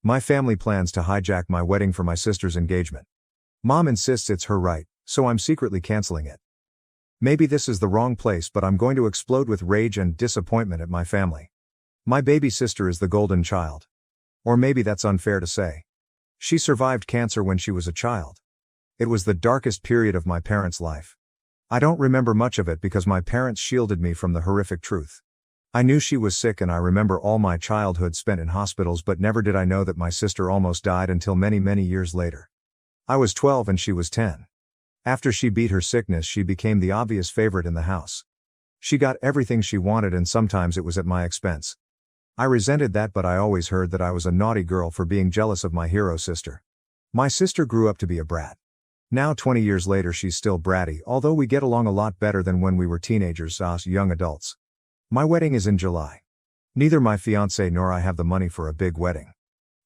My family plans to hijack my wedding for my sister's engagement. Mom insists it's her right, so I'm secretly canceling it. Maybe this is the wrong place, but I'm going to explode with rage and disappointment at my family. My baby sister is the golden child. Or maybe that's unfair to say. She survived cancer when she was a child. It was the darkest period of my parents' life. I don't remember much of it because my parents shielded me from the horrific truth. I knew she was sick and I remember all my childhood spent in hospitals, but never did I know that my sister almost died until many years later. I was 12 and she was 10. After she beat her sickness, she became the obvious favorite in the house. She got everything she wanted and sometimes it was at my expense. I resented that, but I always heard that I was a naughty girl for being jealous of my hero sister. My sister grew up to be a brat. Now 20 years later she's still bratty, although we get along a lot better than when we were teenagers, us young adults. My wedding is in July. Neither my fiancé nor I have the money for a big wedding.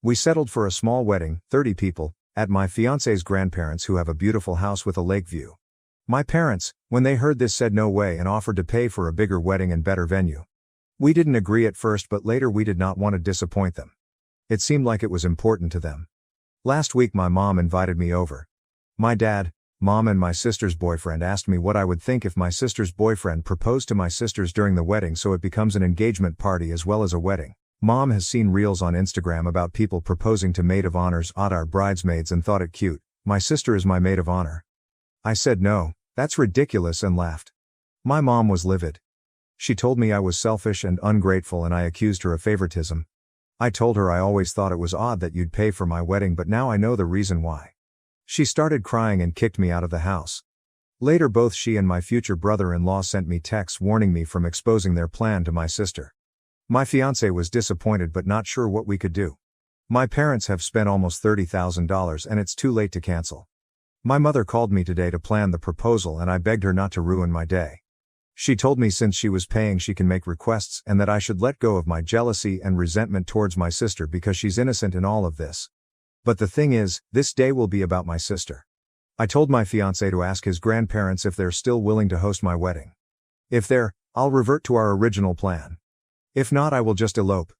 We settled for a small wedding, 30 people, at my fiancé's grandparents who have a beautiful house with a lake view. My parents, when they heard this, said no way and offered to pay for a bigger wedding and better venue. We didn't agree at first, but later we did not want to disappoint them. It seemed like it was important to them. Last week my mom invited me over. My dad, mom and my sister's boyfriend asked me what I would think if my sister's boyfriend proposed to my sisters during the wedding, so it becomes an engagement party as well as a wedding. Mom has seen reels on Instagram about people proposing to maid of honors, our bridesmaids, and thought it cute. My sister is my maid of honor. I said no, that's ridiculous, and laughed. My mom was livid. She told me I was selfish and ungrateful and I accused her of favoritism. I told her I always thought it was odd that you'd pay for my wedding, but now I know the reason why. She started crying and kicked me out of the house. Later both she and my future brother-in-law sent me texts warning me from exposing their plan to my sister. My fiancé was disappointed but not sure what we could do. My parents have spent almost $30,000 and it's too late to cancel. My mother called me today to plan the proposal and I begged her not to ruin my day. She told me since she was paying she can make requests and that I should let go of my jealousy and resentment towards my sister because she's innocent in all of this. But the thing is, this day will be about my sister. I told my fiancé to ask his grandparents if they're still willing to host my wedding. If they're, I'll revert to our original plan. If not, I will just elope.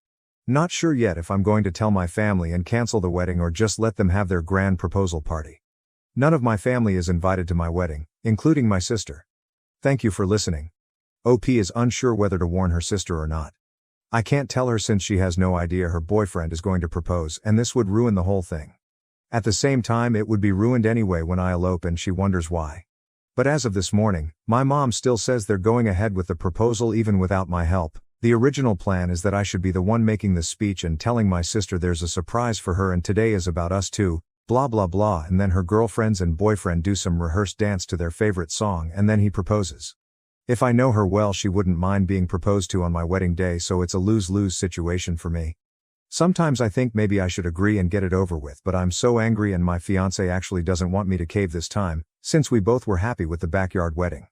Not sure yet if I'm going to tell my family and cancel the wedding or just let them have their grand proposal party. None of my family is invited to my wedding, including my sister. Thank you for listening. OP is unsure whether to warn her sister or not. I can't tell her since she has no idea her boyfriend is going to propose, and this would ruin the whole thing. At the same time, it would be ruined anyway when I elope and she wonders why. But as of this morning, my mom still says they're going ahead with the proposal even without my help. The original plan is that I should be the one making the speech and telling my sister there's a surprise for her and today is about us two, blah blah blah, and then her girlfriends and boyfriend do some rehearsed dance to their favorite song and then he proposes. If I know her well, she wouldn't mind being proposed to on my wedding day, so it's a lose-lose situation for me. Sometimes I think maybe I should agree and get it over with, but I'm so angry and my fiancé actually doesn't want me to cave this time, since we both were happy with the backyard wedding.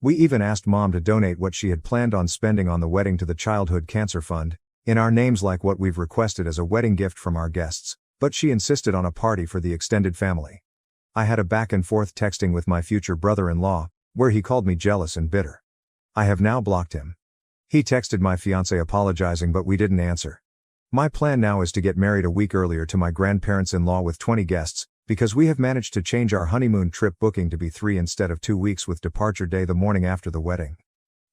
We even asked mom to donate what she had planned on spending on the wedding to the Childhood Cancer Fund, in our names like what we've requested as a wedding gift from our guests, but she insisted on a party for the extended family. I had a back and forth texting with my future brother-in-law, where he called me jealous and bitter. I have now blocked him. He texted my fiancé apologizing, but we didn't answer. My plan now is to get married a week earlier to my grandparents-in-law with 20 guests, because we have managed to change our honeymoon trip booking to be 3 instead of 2 weeks with departure day the morning after the wedding.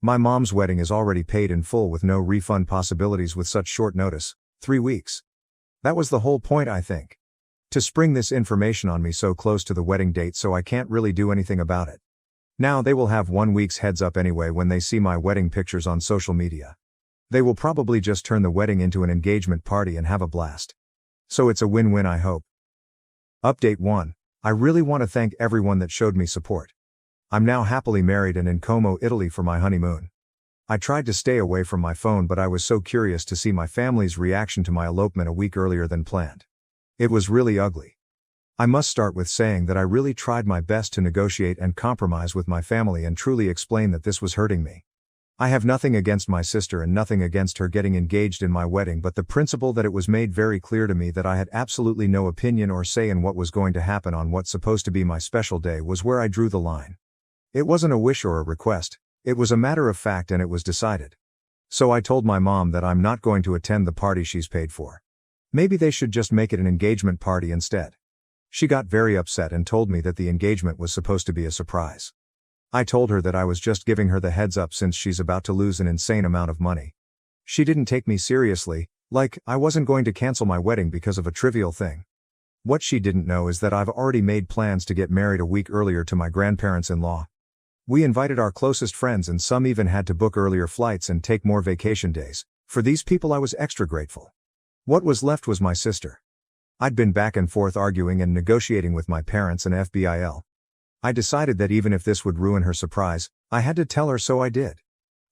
My mom's wedding is already paid in full with no refund possibilities with such short notice, 3 weeks. That was the whole point, I think. To spring this information on me so close to the wedding date, so I can't really do anything about it. Now they will have 1 week's heads up anyway when they see my wedding pictures on social media. They will probably just turn the wedding into an engagement party and have a blast. So it's a win-win, I hope. Update 1. I really want to thank everyone that showed me support. I'm now happily married and in Como, Italy for my honeymoon. I tried to stay away from my phone, but I was so curious to see my family's reaction to my elopement a week earlier than planned. It was really ugly. I must start with saying that I really tried my best to negotiate and compromise with my family and truly explain that this was hurting me. I have nothing against my sister and nothing against her getting engaged in my wedding, but the principle that it was made very clear to me that I had absolutely no opinion or say in what was going to happen on what's supposed to be my special day was where I drew the line. It wasn't a wish or a request, it was a matter of fact and it was decided. So I told my mom that I'm not going to attend the party she's paid for. Maybe they should just make it an engagement party instead. She got very upset and told me that the engagement was supposed to be a surprise. I told her that I was just giving her the heads up since she's about to lose an insane amount of money. She didn't take me seriously, like I wasn't going to cancel my wedding because of a trivial thing. What she didn't know is that I've already made plans to get married a week earlier to my grandparents-in-law. We invited our closest friends and some even had to book earlier flights and take more vacation days. For these people I was extra grateful. What was left was my sister. I'd been back and forth arguing and negotiating with my parents and FBIL. I decided that even if this would ruin her surprise, I had to tell her, so I did.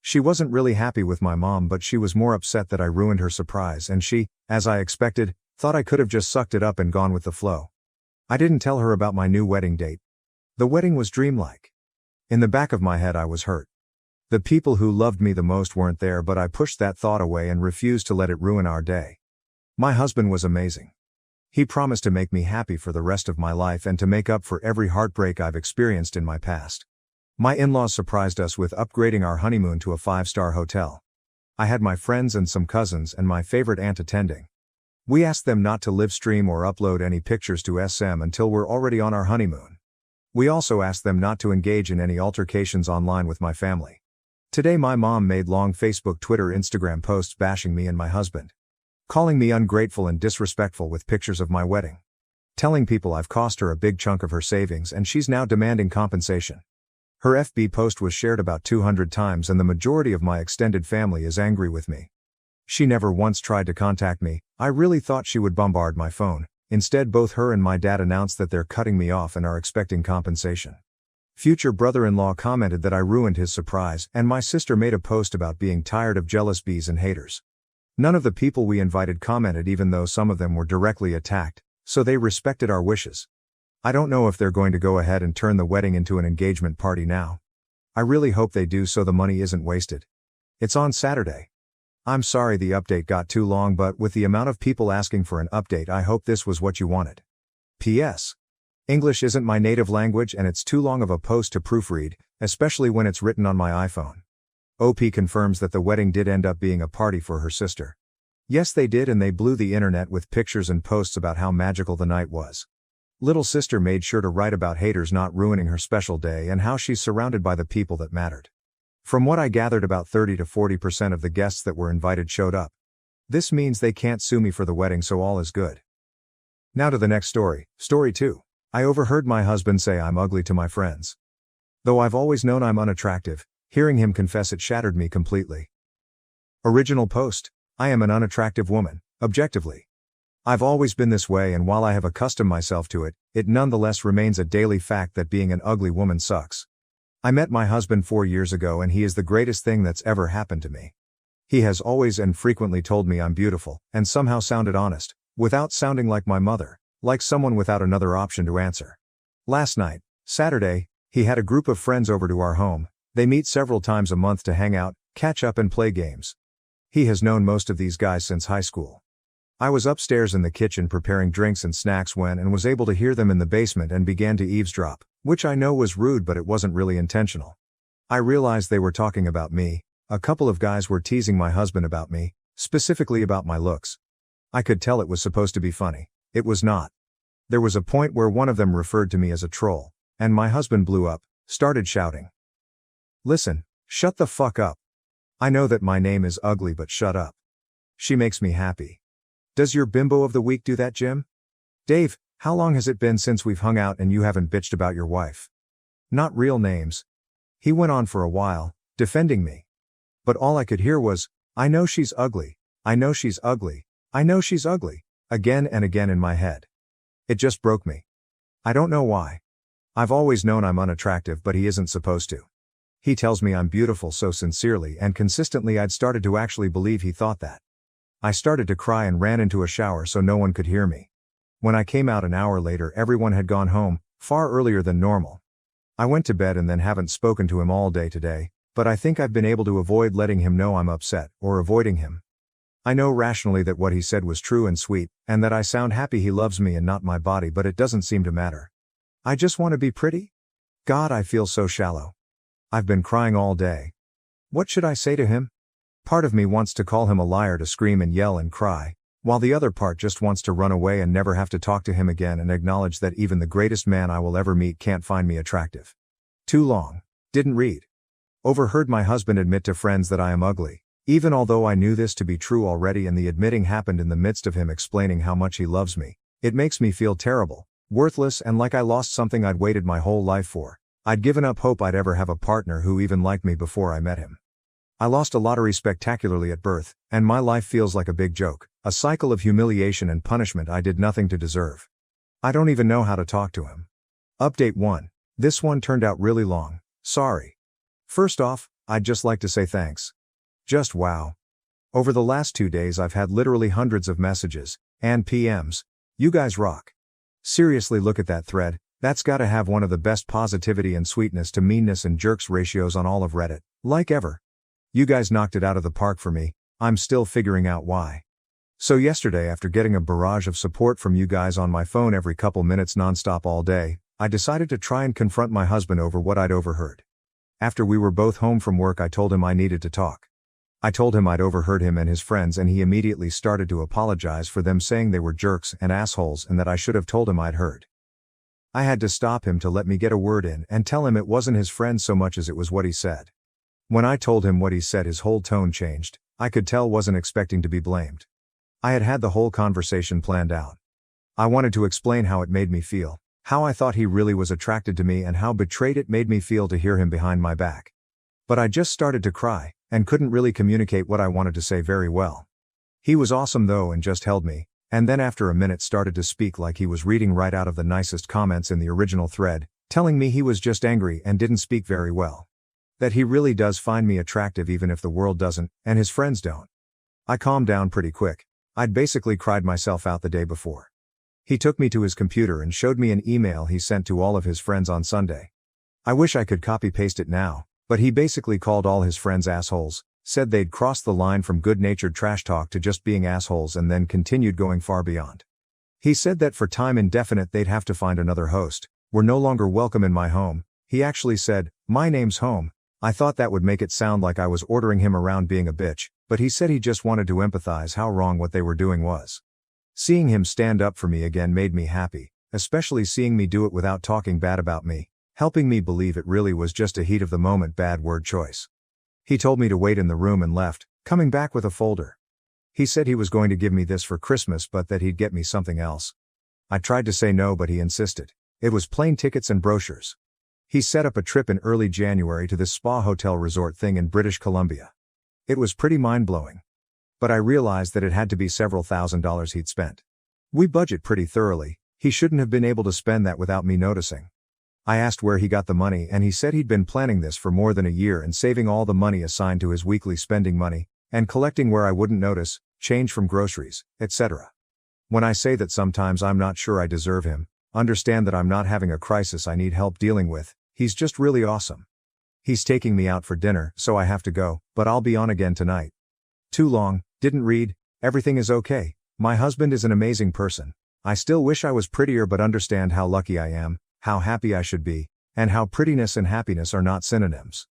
She wasn't really happy with my mom, but she was more upset that I ruined her surprise, and she, as I expected, thought I could have just sucked it up and gone with the flow. I didn't tell her about my new wedding date. The wedding was dreamlike. In the back of my head I was hurt. The people who loved me the most weren't there, but I pushed that thought away and refused to let it ruin our day. My husband was amazing. He promised to make me happy for the rest of my life and to make up for every heartbreak I've experienced in my past. My in-laws surprised us with upgrading our honeymoon to a 5-star hotel. I had my friends and some cousins and my favorite aunt attending. We asked them not to live stream or upload any pictures to SM until we're already on our honeymoon. We also asked them not to engage in any altercations online with my family. Today my mom made long Facebook, Twitter, Instagram posts bashing me and my husband. Calling me ungrateful and disrespectful with pictures of my wedding. Telling people I've cost her a big chunk of her savings and she's now demanding compensation. Her FB post was shared about 200 times and the majority of my extended family is angry with me. She never once tried to contact me. I really thought she would bombard my phone. Instead, both her and my dad announced that they're cutting me off and are expecting compensation. Future brother-in-law commented that I ruined his surprise, and my sister made a post about being tired of jealous bees and haters. None of the people we invited commented, even though some of them were directly attacked, so they respected our wishes. I don't know if they're going to go ahead and turn the wedding into an engagement party now. I really hope they do so the money isn't wasted. It's on Saturday. I'm sorry the update got too long, but with the amount of people asking for an update, I hope this was what you wanted. P.S. English isn't my native language and it's too long of a post to proofread, especially when it's written on my iPhone. OP confirms that the wedding did end up being a party for her sister. Yes, they did, and they blew the internet with pictures and posts about how magical the night was. Little sister made sure to write about haters not ruining her special day and how she's surrounded by the people that mattered. From what I gathered, about 30 to 40% of the guests that were invited showed up. This means they can't sue me for the wedding, so all is good. Now to the next story. Story 2. I overheard my husband say I'm ugly to my friends. Though I've always known I'm unattractive, hearing him confess it shattered me completely. Original post. I am an unattractive woman, objectively. I've always been this way, and while I have accustomed myself to it, it nonetheless remains a daily fact that being an ugly woman sucks. I met my husband 4 years ago and he is the greatest thing that's ever happened to me. He has always and frequently told me I'm beautiful, and somehow sounded honest, without sounding like my mother, like someone without another option to answer. Last night, Saturday, he had a group of friends over to our home. They meet several times a month to hang out, catch up and play games. He has known most of these guys since high school. I was upstairs in the kitchen preparing drinks and snacks when and was able to hear them in the basement and began to eavesdrop, which I know was rude, but it wasn't really intentional. I realized they were talking about me. A couple of guys were teasing my husband about me, specifically about my looks. I could tell it was supposed to be funny. It was not. There was a point where one of them referred to me as a troll, and my husband blew up, started shouting. Listen, shut the fuck up. I know that my name is ugly, but shut up. She makes me happy. Does your bimbo of the week do that, Jim? Dave, how long has it been since we've hung out and you haven't bitched about your wife? Not real names. He went on for a while, defending me. But all I could hear was, I know she's ugly, I know she's ugly, I know she's ugly, again and again in my head. It just broke me. I don't know why. I've always known I'm unattractive, but he isn't supposed to. He tells me I'm beautiful so sincerely and consistently I'd started to actually believe he thought that. I started to cry and ran into a shower so no one could hear me. When I came out an hour later, everyone had gone home, far earlier than normal. I went to bed and then haven't spoken to him all day today, but I think I've been able to avoid letting him know I'm upset, or avoiding him. I know rationally that what he said was true and sweet, and that I sound happy he loves me and not my body, but it doesn't seem to matter. I just want to be pretty? God, I feel so shallow. I've been crying all day. What should I say to him? Part of me wants to call him a liar, to scream and yell and cry, while the other part just wants to run away and never have to talk to him again and acknowledge that even the greatest man I will ever meet can't find me attractive. Too long. Didn't read. Overheard my husband admit to friends that I am ugly, even although I knew this to be true already, and the admitting happened in the midst of him explaining how much he loves me. It makes me feel terrible, worthless, and like I lost something I'd waited my whole life for. I'd given up hope I'd ever have a partner who even liked me before I met him. I lost a lottery spectacularly at birth, and my life feels like a big joke, a cycle of humiliation and punishment I did nothing to deserve. I don't even know how to talk to him. Update 1. This one turned out really long. Sorry. First off, I'd just like to say thanks. Just wow. Over the last 2 days I've had literally hundreds of messages and PMs. You guys rock. Seriously, look at that thread. That's gotta have one of the best positivity and sweetness to meanness and jerks ratios on all of Reddit, like ever. You guys knocked it out of the park for me. I'm still figuring out why. So yesterday, after getting a barrage of support from you guys on my phone every couple minutes nonstop all day, I decided to try and confront my husband over what I'd overheard. After we were both home from work, I told him I needed to talk. I told him I'd overheard him and his friends, and he immediately started to apologize for them, saying they were jerks and assholes and that I should have told him I'd heard. I had to stop him to let me get a word in and tell him it wasn't his friends so much as it was what he said. When I told him what he said, his whole tone changed. I could tell wasn't expecting to be blamed. I had had the whole conversation planned out. I wanted to explain how it made me feel, how I thought he really was attracted to me, and how betrayed it made me feel to hear him behind my back. But I just started to cry, and couldn't really communicate what I wanted to say very well. He was awesome though, and just held me, and then after a minute started to speak like he was reading right out of the nicest comments in the original thread, telling me he was just angry and didn't speak very well. That he really does find me attractive even if the world doesn't, and his friends don't. I calmed down pretty quick. I'd basically cried myself out the day before. He took me to his computer and showed me an email he sent to all of his friends on Sunday. I wish I could copy-paste it now, but he basically called all his friends assholes, said they'd crossed the line from good-natured trash talk to just being assholes, and then continued going far beyond. He said that for time indefinite they'd have to find another host, were no longer welcome in my home. He actually said, "My name's home." I thought that would make it sound like I was ordering him around being a bitch, but he said he just wanted to empathize how wrong what they were doing was. Seeing him stand up for me again made me happy, especially seeing me do it without talking bad about me, helping me believe it really was just a heat of the moment bad word choice. He told me to wait in the room and left, coming back with a folder. He said he was going to give me this for Christmas, but that he'd get me something else. I tried to say no, but he insisted. It was plane tickets and brochures. He set up a trip in early January to this spa hotel resort thing in British Columbia. It was pretty mind-blowing. But I realized that it had to be several $1,000s he'd spent. We budget pretty thoroughly. He shouldn't have been able to spend that without me noticing. I asked where he got the money, and he said he'd been planning this for more than a year and saving all the money assigned to his weekly spending money, and collecting where I wouldn't notice, change from groceries, etc. When I say that sometimes I'm not sure I deserve him, understand that I'm not having a crisis I need help dealing with. He's just really awesome. He's taking me out for dinner, so I have to go, but I'll be on again tonight. Too long, didn't read. Everything is okay. My husband is an amazing person. I still wish I was prettier, but understand how lucky I am, how happy I should be, and how prettiness and happiness are not synonyms.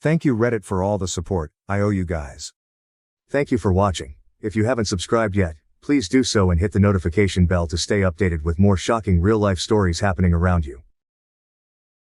Thank you Reddit for all the support. I owe you guys. Thank you for watching. If you haven't subscribed yet, please do so and hit the notification bell to stay updated with more shocking real-life stories happening around you.